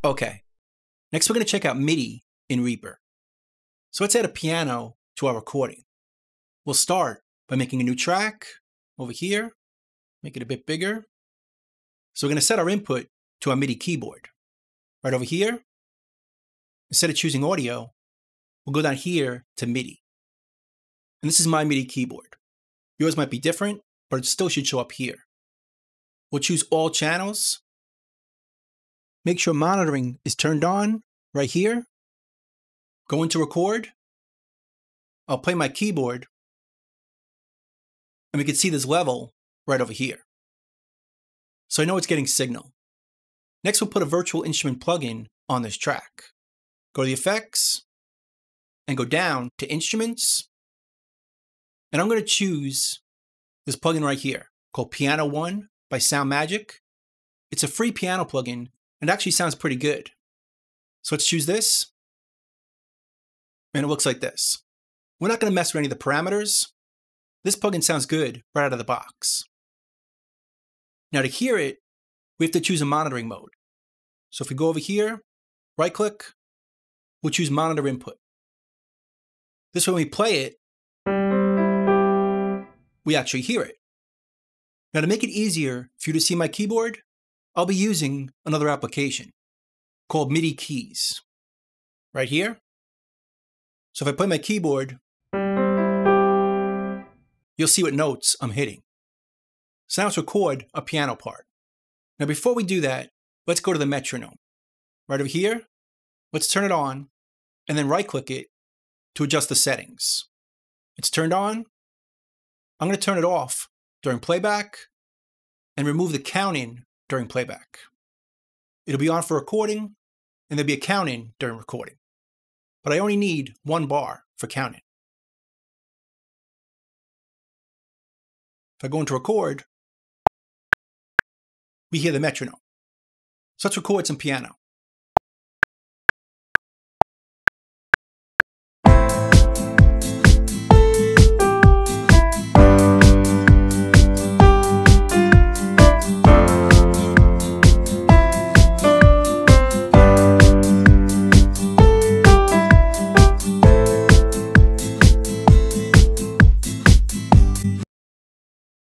Okay, next we're going to check out MIDI in Reaper. So let's add a piano to our recording. We'll start by making a new track over here, make it a bit bigger. So we're going to set our input to our MIDI keyboard. Right over here, instead of choosing audio, we'll go down here to MIDI. And this is my MIDI keyboard. Yours might be different, but it still should show up here. We'll choose all channels. Make sure monitoring is turned on right here. Go into record. I'll play my keyboard. And we can see this level right over here. So I know it's getting signal. Next, we'll put a virtual instrument plugin on this track. Go to the effects and go down to instruments. And I'm going to choose this plugin right here called Piano One by Sound Magic. It's a free piano plugin and it actually sounds pretty good. So let's choose this. And it looks like this. We're not going to mess with any of the parameters. This plugin sounds good right out of the box. Now to hear it, we have to choose a monitoring mode. So if we go over here, right click, we'll choose monitor input. This way when we play it, we actually hear it. Now to make it easier for you to see my keyboard, I'll be using another application called MIDI Keys. Right here. So if I play my keyboard, you'll see what notes I'm hitting. So now let's record a piano part. Now before we do that, let's go to the metronome. Right over here, let's turn it on, and then right click it to adjust the settings. It's turned on. I'm going to turn it off during playback and remove the counting during playback. It'll be on for recording, and there'll be a counting during recording. But I only need 1 bar for counting. If I go into record, we hear the metronome. So let's record some piano.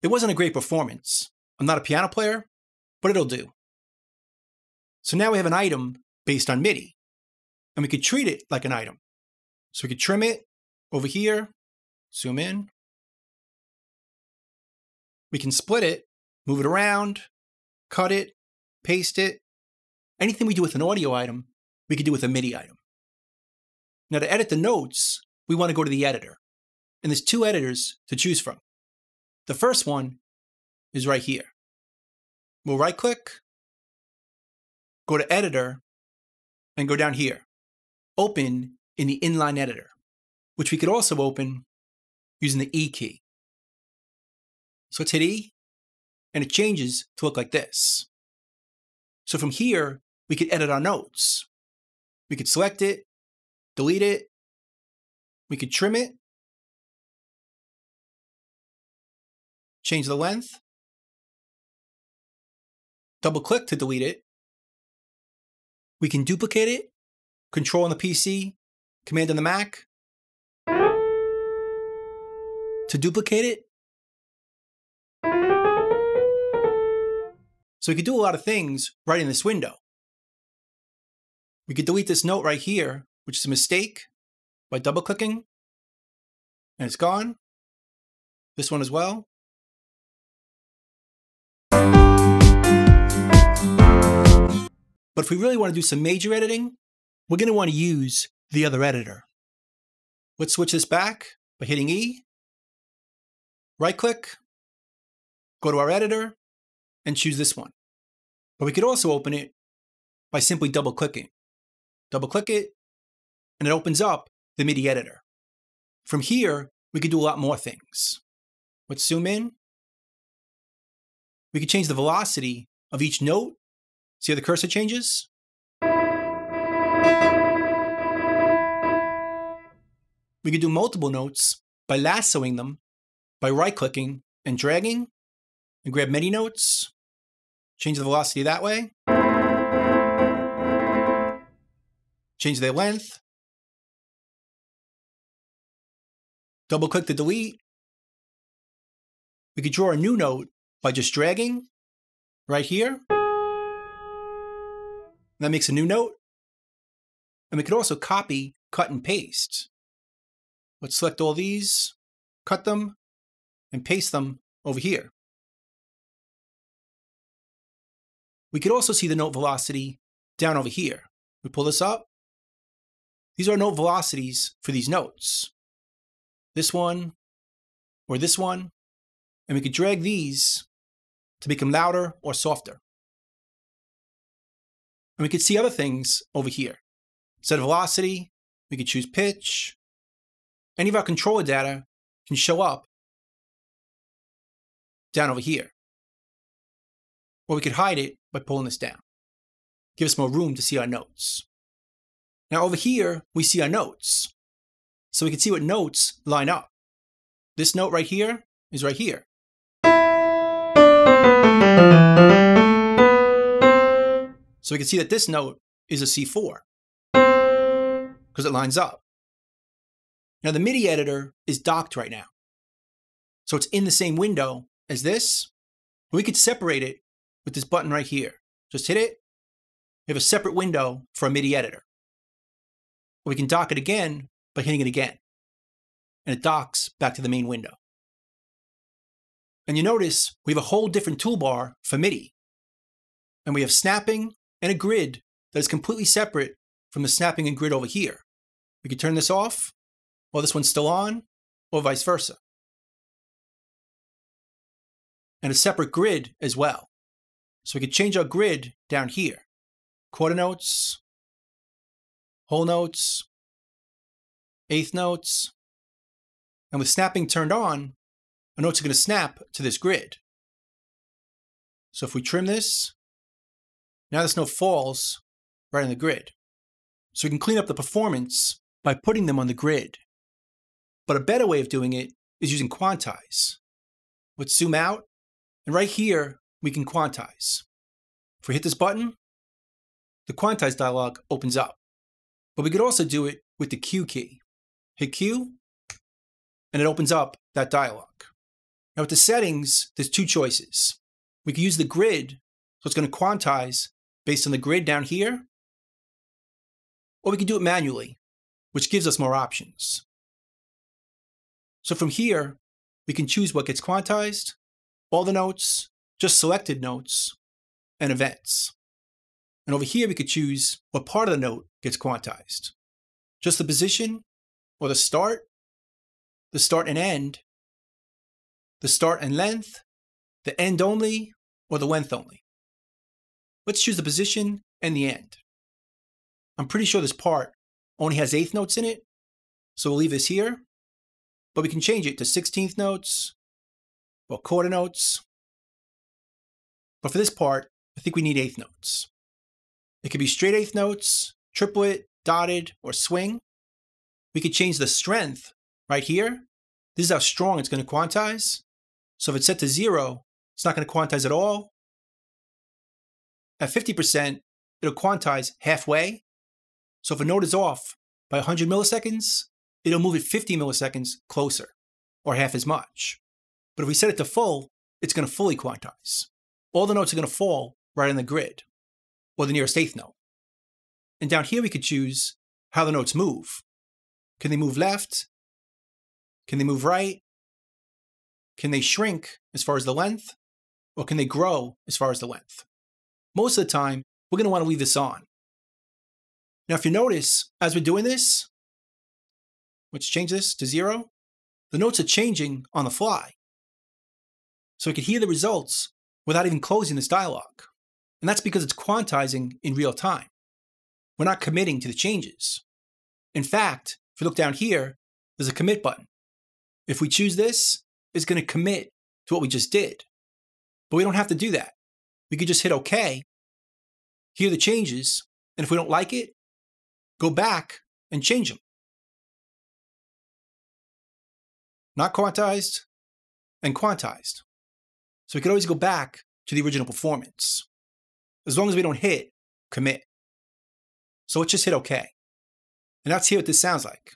It wasn't a great performance. I'm not a piano player, but it'll do. So now we have an item based on MIDI, and we could treat it like an item. So we could trim it over here, zoom in. We can split it, move it around, cut it, paste it. Anything we do with an audio item, we could do with a MIDI item. Now to edit the notes, we want to go to the editor. And there's 2 editors to choose from. The first one is right here. We'll right click, go to editor, and go down here. Open in the inline editor, which we could also open using the E key. So let's hit E, and it changes to look like this. So from here, we could edit our notes. We could select it, delete it, we could trim it, change the length, double click to delete it. We can duplicate it, Control on the PC, Command on the Mac. To duplicate it. So we could do a lot of things right in this window. We could delete this note right here, which is a mistake, by double clicking, and it's gone. This one as well. But if we really want to do some major editing, we're going to want to use the other editor. Let's switch this back by hitting E, right click, go to our editor, and choose this one. But we could also open it by simply double clicking. Double click it, and it opens up the MIDI editor. From here, we could do a lot more things. Let's zoom in. We could change the velocity of each note. See how the cursor changes? We could do multiple notes by lassoing them, by right-clicking and dragging, and grab MIDI notes, change the velocity that way, change their length, double-click to delete. We could draw a new note by just dragging right here. That makes a new note. And we could also copy, cut, and paste. Let's select all these, cut them, and paste them over here. We could also see the note velocity down over here. We pull this up. These are note velocities for these notes. This one, or this one. And we could drag these to make them louder or softer. And we could see other things over here. Instead of velocity, we could choose pitch. Any of our controller data can show up down over here. Or we could hide it by pulling this down. Give us more room to see our notes. Now over here, we see our notes. So we can see what notes line up. This note right here is right here. So we can see that this note is a C4 because it lines up. Now the MIDI editor is docked right now. So it's in the same window as this. We could separate it with this button right here. Just hit it. We have a separate window for a MIDI editor. Or we can dock it again by hitting it again. And it docks back to the main window. And you notice we have a whole different toolbar for MIDI. And we have snapping and a grid that is completely separate from the snapping and grid over here. We can turn this off while this one's still on, or vice versa. And a separate grid as well. So we could change our grid down here. Quarter notes, whole notes, eighth notes. And with snapping turned on, our notes are going to snap to this grid. So if we trim this, now this note falls right in the grid. So we can clean up the performance by putting them on the grid. But a better way of doing it is using Quantize. Let's zoom out, and right here, we can quantize. If we hit this button, the Quantize dialog opens up. But we could also do it with the Q key. Hit Q, and it opens up that dialog. Now with the settings, there's two choices. We can use the grid, so it's going to quantize based on the grid down here, or we can do it manually, which gives us more options. So from here, we can choose what gets quantized, all the notes, just selected notes, and events. And over here, we could choose what part of the note gets quantized. Just the position, or the start and end, the start and length, the end only, or the length only. Let's choose the position and the end. I'm pretty sure this part only has eighth notes in it, so we'll leave this here, but we can change it to 16th notes or quarter notes. But for this part, I think we need eighth notes. It could be straight eighth notes, triplet, dotted, or swing. We could change the strength right here. This is how strong it's going to quantize. So if it's set to 0, it's not going to quantize at all. At 50%, it'll quantize halfway. So if a note is off by 100 milliseconds, it'll move it 50 milliseconds closer, or half as much. But if we set it to full, it's going to fully quantize. All the notes are going to fall right on the grid, or the nearest eighth note. And down here we could choose how the notes move. Can they move left? Can they move right? Can they shrink as far as the length? Or can they grow as far as the length? Most of the time, we're going to want to leave this on. Now, if you notice, as we're doing this, let's change this to 0. The notes are changing on the fly. So we can hear the results without even closing this dialog. And that's because it's quantizing in real time. We're not committing to the changes. In fact, if you look down here, there's a commit button. If we choose this, it's going to commit to what we just did. But we don't have to do that. We could just hit OK, hear the changes, and if we don't like it, go back and change them. not quantized, and quantized. So we could always go back to the original performance, as long as we don't hit commit. So let's just hit OK. And let's hear what this sounds like.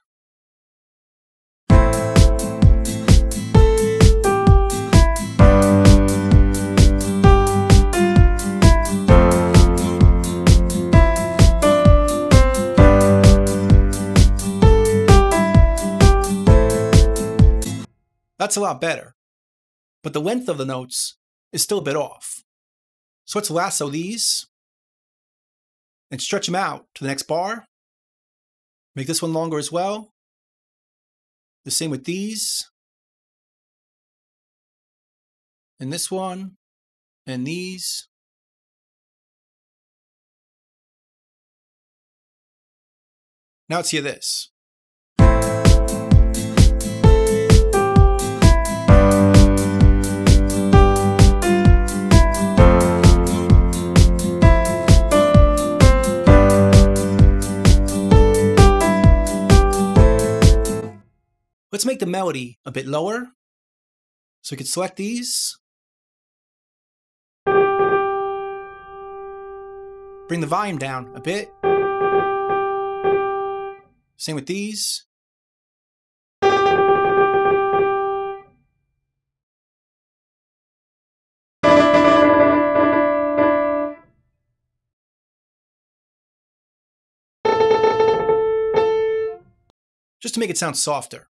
That's a lot better, but the length of the notes is still a bit off. So let's lasso these and stretch them out to the next bar. Make this one longer as well. The same with these. And this one, and these. Now let's hear this. Let's make the melody a bit lower. So we can select these. Bring the volume down a bit. Same with these. Just to make it sound softer.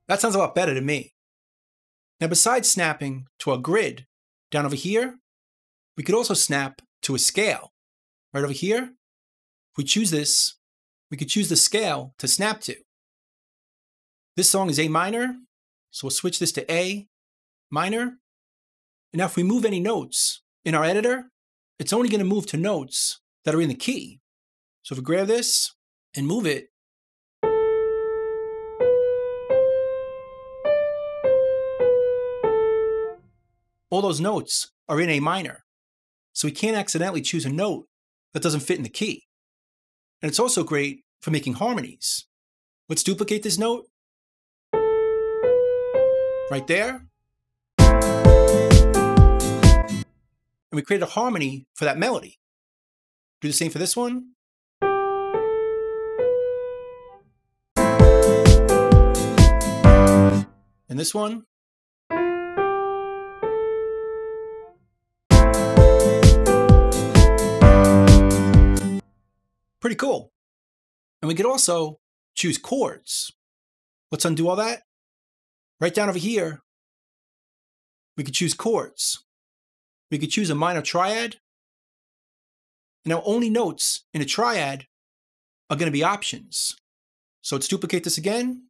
That sounds a lot better to me. Now, besides snapping to a grid down over here, we could also snap to a scale right over here. If we choose this, we could choose the scale to snap to. This song is A minor, so we'll switch this to A minor. And now if we move any notes in our editor, it's only going to move to notes that are in the key. So if we grab this and move it, all those notes are in A minor, so we can't accidentally choose a note that doesn't fit in the key. And it's also great for making harmonies. Let's duplicate this note. Right there. And we create a harmony for that melody. Do the same for this one. And this one. Pretty cool. And we could also choose chords. Let's undo all that. Right down over here, we could choose chords. We could choose a minor triad. And now only notes in a triad are going to be options. So let's duplicate this again.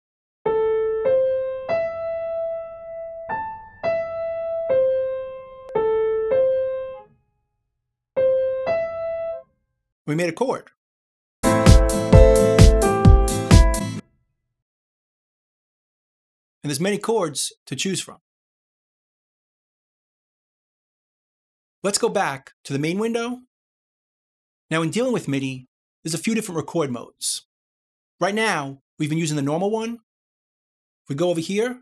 We made a chord. And there's many chords to choose from. Let's go back to the main window. Now, in dealing with MIDI, there's a few different record modes. Right now, we've been using the normal one. If we go over here,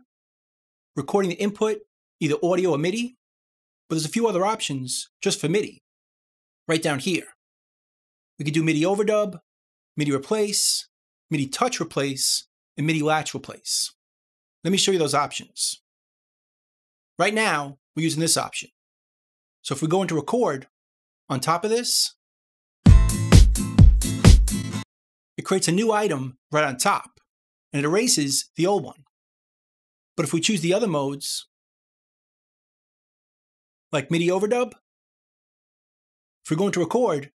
recording the input, either audio or MIDI, but there's a few other options just for MIDI. Right down here. We could do MIDI overdub, MIDI replace, MIDI touch replace, and MIDI latch replace. Let me show you those options. Right now, we're using this option. So if we go into record, on top of this, it creates a new item right on top, and it erases the old one. But if we choose the other modes, like MIDI overdub, if we go into record,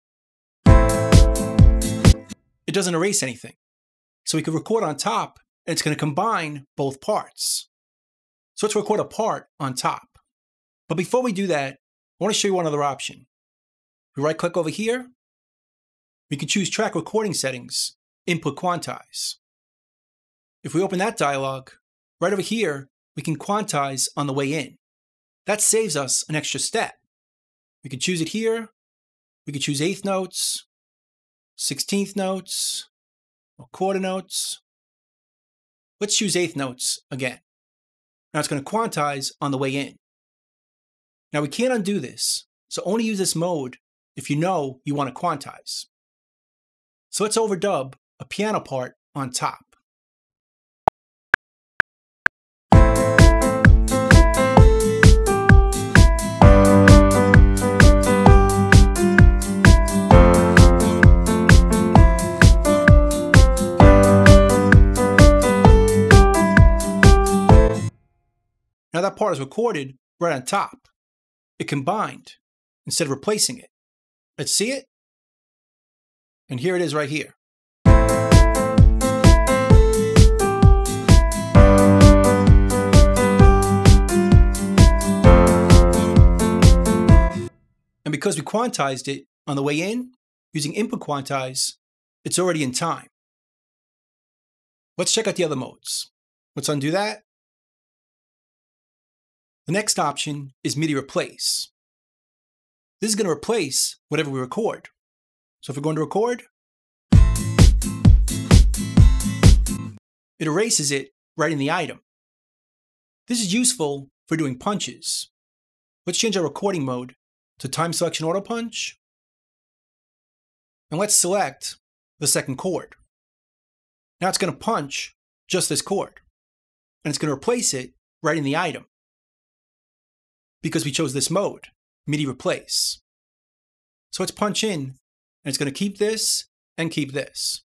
it doesn't erase anything. So we can record on top, and it's going to combine both parts. So let's record a part on top. But before we do that, I want to show you one other option. We right-click over here. We can choose track recording settings, input quantize. If we open that dialog, right over here, we can quantize on the way in. That saves us an extra step. We can choose it here. We can choose eighth notes, 16th notes, or quarter notes. Let's choose eighth notes again. Now it's going to quantize on the way in. Now we can't undo this, so only use this mode if you know you want to quantize. So let's overdub a piano part on top. Now that part is recorded right on top. It combined instead of replacing it. Let's see it. And here it is right here. And because we quantized it on the way in, using input quantize, it's already in time. Let's check out the other modes. Let's undo that. The next option is MIDI Replace. This is going to replace whatever we record. So if we're going to record, it erases it right in the item. This is useful for doing punches. Let's change our recording mode to Time Selection Auto Punch. And let's select the second chord. Now it's going to punch just this chord. And it's going to replace it right in the item, because we chose this mode, MIDI Replace. So let's punch in, and it's going to keep this and keep this.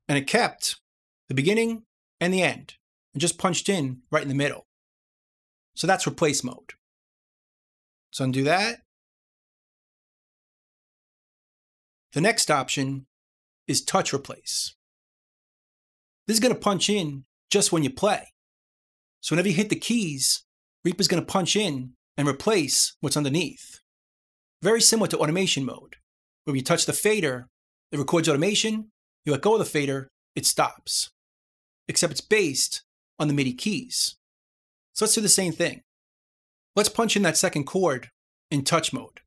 And it kept the beginning and the end, and just punched in right in the middle. So that's replace mode. Let's undo that. The next option is touch replace. This is going to punch in just when you play. So whenever you hit the keys, Reaper's going to punch in and replace what's underneath. Very similar to automation mode, where you touch the fader, it records automation, you let go of the fader, it stops. Except it's based on the MIDI keys. So let's do the same thing. Let's punch in that second chord in touch mode.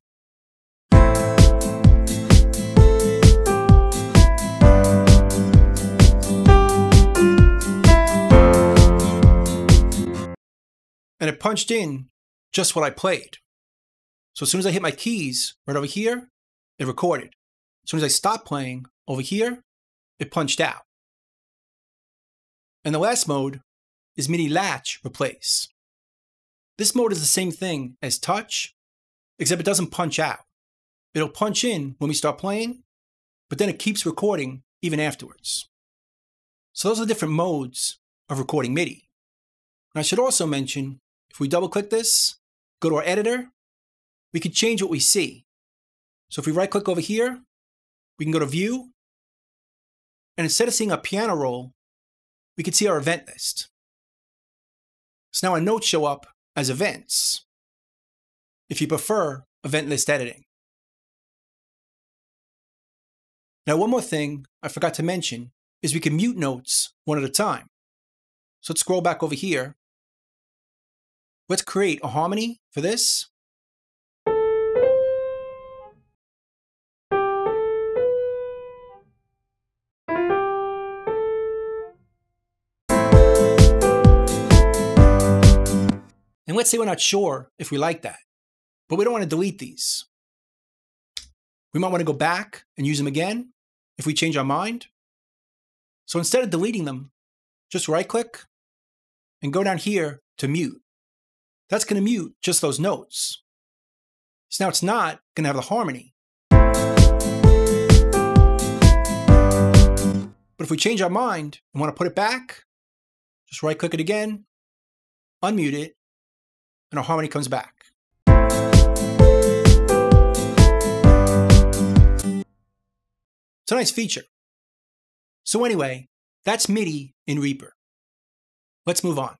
And it punched in just what I played. So as soon as I hit my keys right over here, it recorded. As soon as I stopped playing over here, it punched out. And the last mode is MIDI Latch Replace. This mode is the same thing as touch, except it doesn't punch out. It'll punch in when we start playing, but then it keeps recording even afterwards. So those are the different modes of recording MIDI. And I should also mention, if we double click this, go to our editor, we can change what we see. So if we right click over here, we can go to View, and instead of seeing a piano roll, we can see our event list. So now our notes show up as events, if you prefer event list editing. Now one more thing I forgot to mention is we can mute notes one at a time. So let's scroll back over here. Let's create a harmony for this. And let's say we're not sure if we like that, but we don't want to delete these. We might want to go back and use them again if we change our mind. So instead of deleting them, just right click and go down here to mute. That's going to mute just those notes. So now it's not going to have the harmony. But if we change our mind and want to put it back, just right click it again, unmute it, and our harmony comes back. It's a nice feature. So anyway, that's MIDI in Reaper. Let's move on.